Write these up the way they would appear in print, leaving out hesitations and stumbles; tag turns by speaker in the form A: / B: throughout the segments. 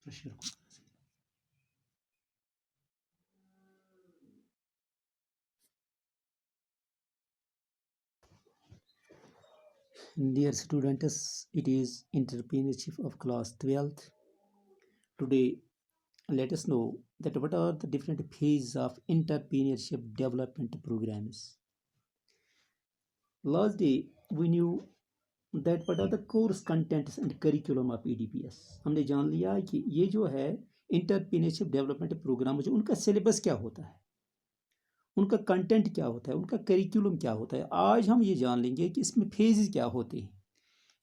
A: Pressure Dear students, it is entrepreneurship of class 12th. Today, let us know that what are the different phases of entrepreneurship development programs. Last day, we knew that what are the course contents and curriculum of EDPS. हमने जान लिया कि ये जो है entrepreneurship development program जो उनका syllabus क्या होता है, उनका कंटेंट क्या होता है, उनका करिकुलम क्या होता है. आज हम ये जान लेंगे कि इसमें फेजेस क्या होते हैं.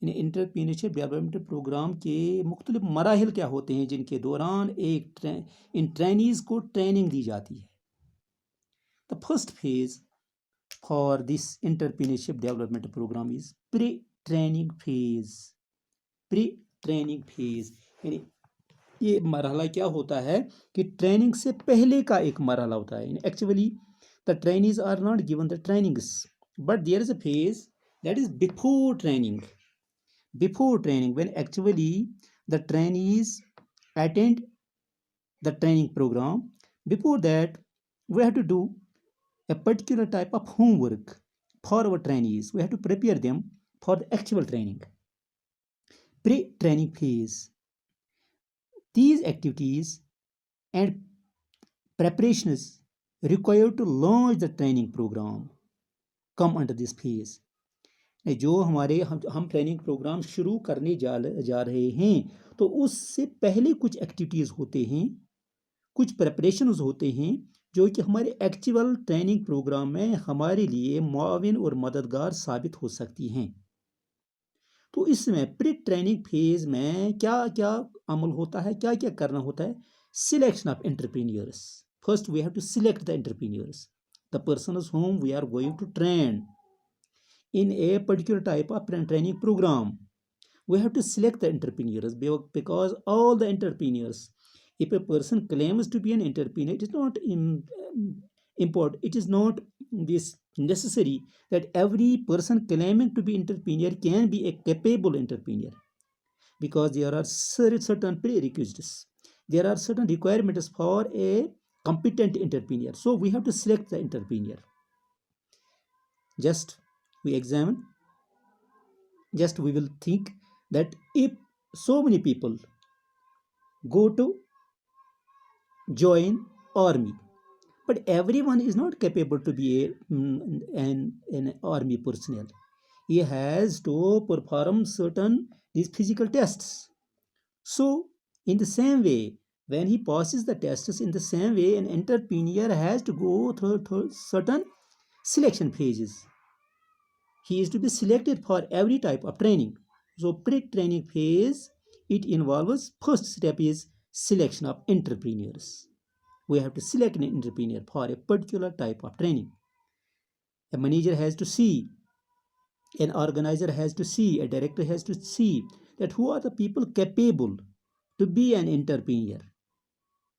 A: एंटरप्रेन्योरशिप डेवलपमेंट प्रोग्राम के मुख्तलिफ मराहिल क्या होते हैं जिनके दौरान इन ट्रेनीज़ को ट्रेनिंग दी जाती है. The first phase for this entrepreneurship development programme is pre training phase. Pre training phase यानी ये मरहला क्या होता है कि ट्रेनिंग से पहले का एक मरहला होता है. Actually the trainees are not given the trainings but there is a phase that is before training. Before training, when actually the trainees attend the training program, before that we have to do a particular type of homework for our trainees. We have to prepare them for the actual training. Pre-training phase. These activities and preparations required to launch the training program come under this phase. जो हमारे हम training programme शुरू करने जा रहे हैं तो उससे पहले कुछ एक्टिविटीज़ होते हैं, कुछ प्रेपरेशंस होते हैं जो कि हमारे एक्चुअल ट्रेनिंग प्रोग्राम में हमारे लिए मुआविन और मददगार साबित हो सकती हैं. तो इसमें प्री ट्रेनिंग फेज में क्या क्या अमल होता है, क्या क्या करना होता है. Selection of entrepreneurs. First we have to select the entrepreneurs, the persons whom we are going to train in a particular type of training program. We have to select the entrepreneurs because all the entrepreneurs, if a person claims to be an entrepreneur, it is not important. It is not this necessary that every person claiming to be entrepreneur can be a capable entrepreneur, because there are certain prerequisites. There are certain requirements for a competent entrepreneur. So we have to select the entrepreneur. Just we will think that if so many people go to join army, but everyone is not capable to be an army personnel. He has to perform certain these physical tests. So in the same way, when he passes the tests, in the same way an entrepreneur has to go through certain selection phases. He is to be selected for every type of training. So pre-training phase, it involves, first step is selection of entrepreneurs. We have to select an entrepreneur for a particular type of training. A manager has to see, an organizer has to see, a director has to see that who are the people capable to be an entrepreneur,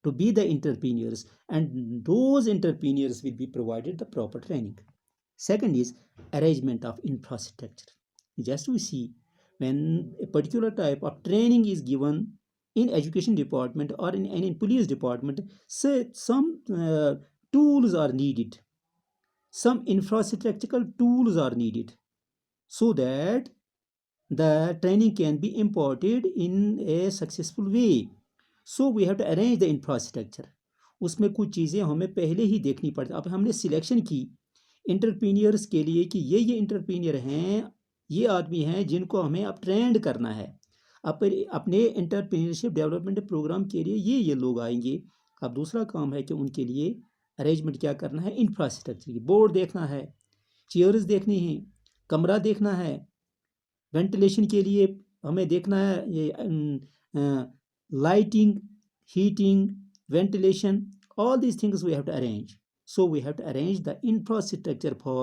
A: to be the entrepreneurs, and those entrepreneurs will be provided the proper training. Second is arrangement of infrastructure. Just we see when a particular type of training is given in education department or in police department, say some tools are needed, some infrastructural tools are needed so that the training can be imparted in a successful way. So we have to arrange the infrastructure. उसमें कुछ चीज़ें हमें पहले ही देखनी पड़ती. अब हमने selection की इंटरप्रीनियर्स के लिए कि ये इंटरप्रीनियर हैं, ये आदमी हैं जिनको हमें अब ट्रेंड करना है. अपने एंटरप्रेन्योरशिप डेवलपमेंट प्रोग्राम के लिए ये लोग आएंगे. अब दूसरा काम है कि उनके लिए अरेंजमेंट क्या करना है, इंफ्रास्ट्रक्चर की. बोर्ड देखना है, चेयर्स देखनी हैं, कमरा देखना है, वेंटिलेशन के लिए हमें देखना है, ये lighting, heating, ventilation, all these things we have to arrange. So we have to arrange the infrastructure for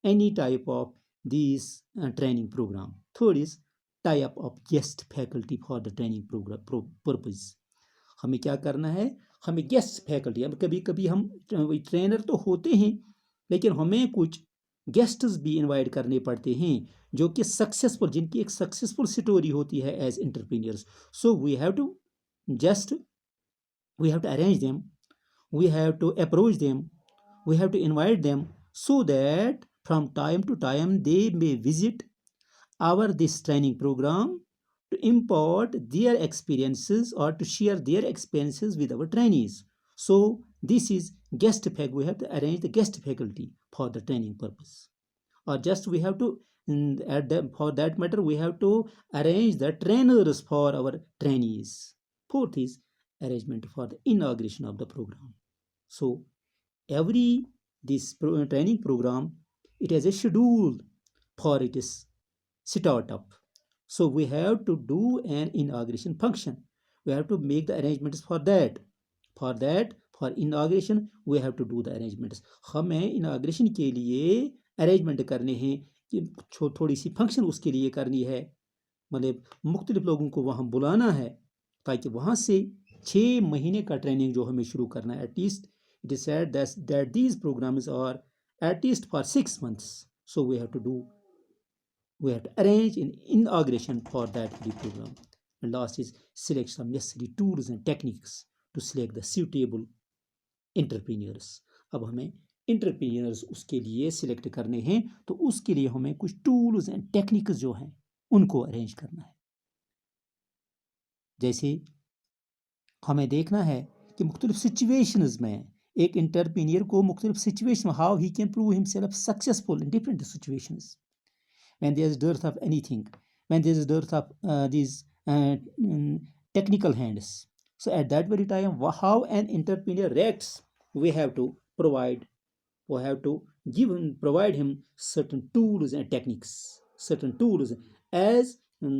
A: any type of these training program. Third is tie up of guest faculty for the training program purpose. हमें क्या करना है, हमें guest faculty, अब कभी कभी हम trainer तो होते हैं लेकिन हमें कुछ गेस्ट्स भी इनवाइट करने पड़ते हैं जो कि सक्सेसफुल, जिनकी एक सक्सेसफुल स्टोरी होती है as entrepreneurs. So we have to Just we have to arrange them, we have to approach them, we have to invite them so that from time to time they may visit our this training program to impart their experiences or to share their experiences with our trainees. So this is guest faculty. We have to arrange the guest faculty for the training purpose, or just we have to for that matter we have to arrange the trainers for our trainees. Fourth is arrangement for the inauguration of the program. So every training program, it has a schedule for its startup. So we have to do an inauguration function. We have to make the arrangements for that. For inauguration we have to do the arrangements. हमें inauguration के लिए arrangement करने हैं कि थोड़ी सी function उसके लिए करनी है, मतलब मुख्तलिफ लोगों को वहाँ बुलाना है ताकि वहाँ से 6 महीने का ट्रेनिंग जो हमें शुरू करना है. At least it is said that these programs are at least for 6 months. So we have to arrange an inauguration for that program. And last is select some necessary tools and techniques to select the suitable entrepreneurs. अब हमें इंटरप्रीनियर्स उसके लिए select करने हैं, तो उसके लिए हमें कुछ टूल्स एंड टेक्निक्स जो हैं उनको अरेंज करना है. जैसे हमें देखना है कि मुख्तलिफ सिचुएशंस में एक इंटरप्रीनियर को मुख्तलिफ situation how he can prove himself successful in different situations. When there is dearth of anything, when there is dearth of these technical hands, so at that very time how an entrepreneur reacts, we have to provide provide him certain tools and techniques, certain tools, as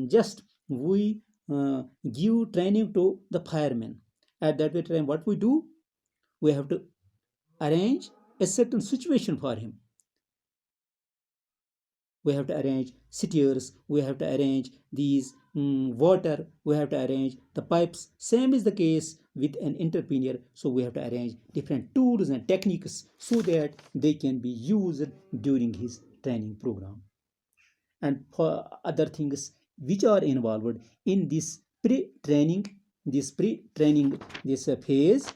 A: just we give training to the firemen. At that very time what we do, we have to arrange a certain situation for him. We have to arrange stairs, we have to arrange these water, we have to arrange the pipes. Same is the case with an entrepreneur. So we have to arrange different tools and techniques so that they can be used during his training program. And for other things which are involved in this pre-training this phase,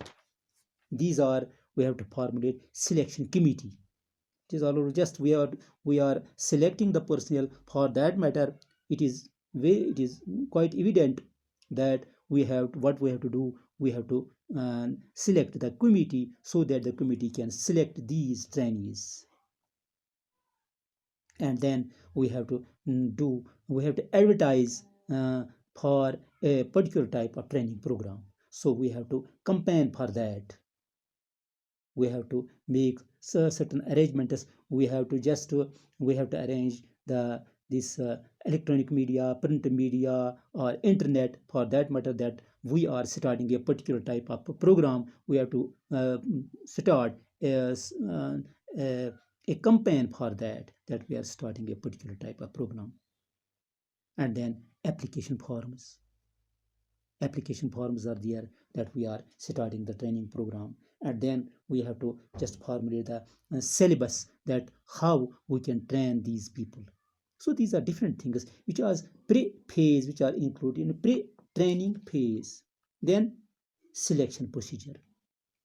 A: these are, we have to formulate selection committee. It is all just we are selecting the personnel. For that matter, it is quite evident that we have to do. We have to select the committee so that the committee can select these trainees, and then we have to advertise for a particular type of training program. So we have to campaign for that. We have to make certain arrangements. We have to arrange this electronic media, print media, or internet. For that matter, that we are starting a particular type of program, we have to start a campaign for that we are starting a particular type of program. And then application forms are there, that we are starting the training program. And then we have to just formulate the syllabus, that how we can train these people. So these are different things which are pre-phase, which are included in pre-training phase. Then selection procedure,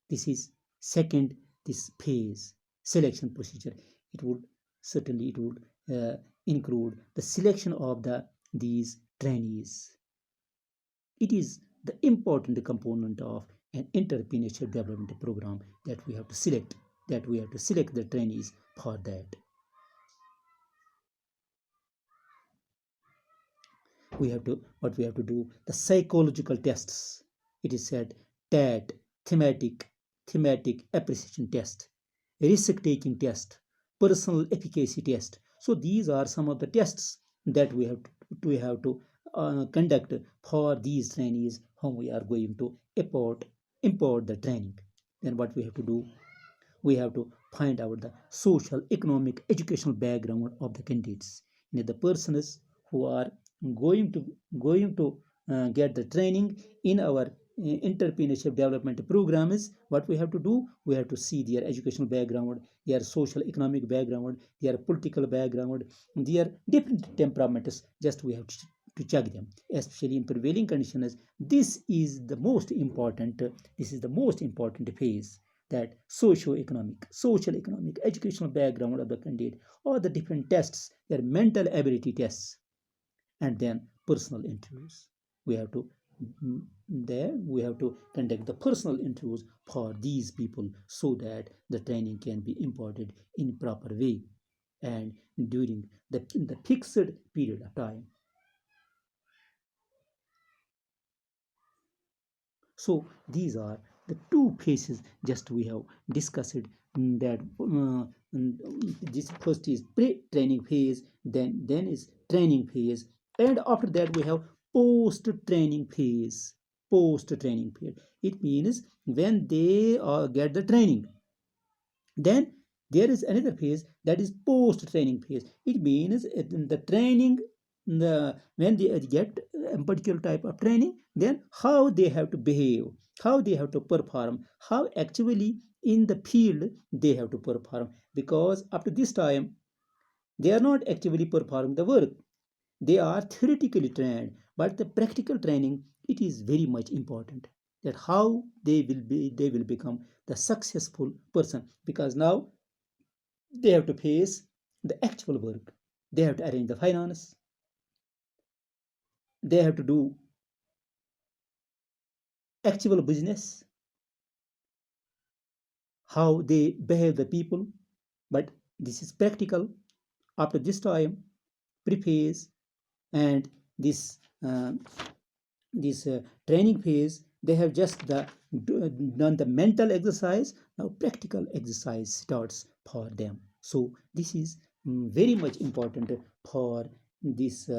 A: this is second this phase, selection procedure. It would include the selection of these trainees. It is the important component of an entrepreneurship development program, that we have to select the trainees for that. We have to do the psychological tests. It is said TAT, thematic appreciation test, risk taking test, personal efficacy test. So these are some of the tests that we have to conduct for these trainees whom we are going to import the training. Then what we have to do, we have to find out the social, economic, educational background of the candidates. The persons who are going to get the training in our entrepreneurship development programs, what we have to do, we have to see their educational background, their social economic background, their political background, their different temperaments. Just we have to to check them, especially in prevailing conditions. This is the most important phase, that social economic, educational background of the candidate, or the different tests, their mental ability tests, and then personal interviews. We have to there we have to conduct the personal interviews for these people, so that the training can be imparted in proper way and during the fixed period of time. So these are the two phases just we have discussed, that this first is pre-training phase, then is training phase, and after that we have post-training phase. Post-training phase, it means when they get the training, then there is another phase, that is post training phase. It means the training, when they get a particular type of training, then how they have to behave, how they have to perform, how actually in the field they have to perform. Because up to this time they are not actually performing the work, they are theoretically trained, but the practical training, it is very much important, that how they will become the successful person, because now they have to face the actual work. They have to arrange the finance, they have to do actual business, how they behave the people. But this is practical. After this time, pre-phase and this uh, this training phase, they have just done the mental exercise. Now practical exercise starts for them. So this is very much important for this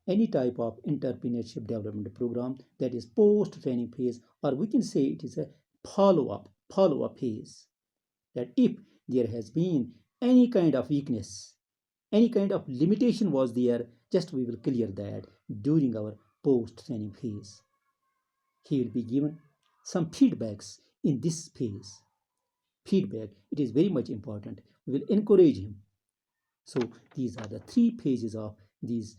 A: any type of entrepreneurship development program, that is post training phase, or we can say it is a follow up phase, that if there has been any kind of weakness, any kind of limitation was there, just we will clear that during our post training phase. He will be given some feedbacks in this phase. Feedback, it is very much important. We will encourage him. So these are the three phases of these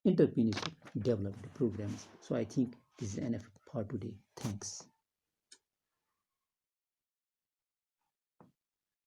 A: entrepreneurship development programs. So I think this is enough for today. Thanks.